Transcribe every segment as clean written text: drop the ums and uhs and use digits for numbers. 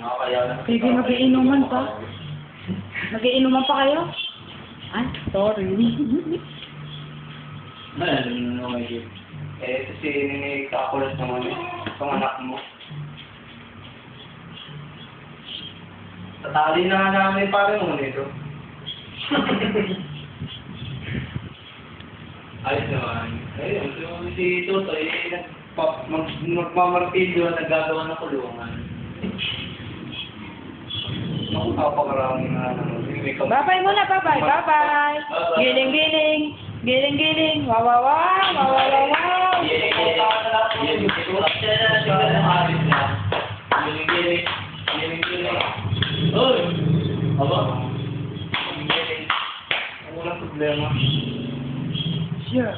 Nakakaya na. Sige, mag-iinuman pa. Mag-iinuman pa kayo? Ay, sorry. Ito si Kakulat naman eh. Itong anak mo. Tatali na namin parang mo nito. Ayos naman. Ayun, si Totoy, magmamartilyo, naggagawa ng kulungan. Naku, napakarami na naman. Bye-bye muna, bye-bye, bye-bye. Giling-giling, giling-giling, wow-wow-wow, wow-wow-wow. Uy! Aba? Walang problema. Sure.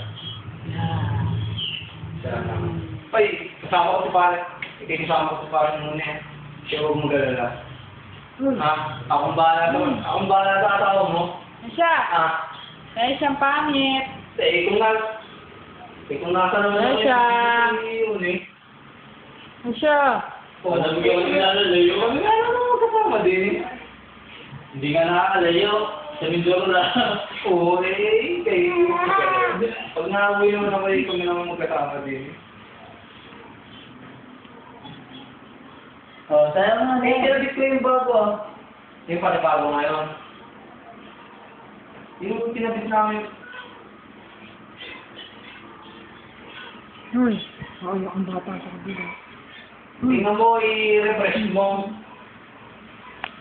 Ay, kasama ko si pare. Ikikisama ko si pare muna eh. Kaya huwag mo galala. Ha? Akong bahala doon. Akong bahala sa asawa mo. Siya. Ha? Eh, siyang pangit. Eh, kung nasa naman Siya. yun eh. Siya. Oh, nabigyan ko nila lalayo. Kami nga naman magkasama din eh. Hindi nga nakakalayo. Sa Mindoro na. Oo, eh, kayo. Pag nakauwi naman ako eh, kami naman magkasama din eh. Oh, sayang nga. Eh, kinabit ko yung bago ah. Yung panibago ngayon. Yung kinabit namin. Uy, ang bata sa kabila. Tingnan mo, i-refresh mo.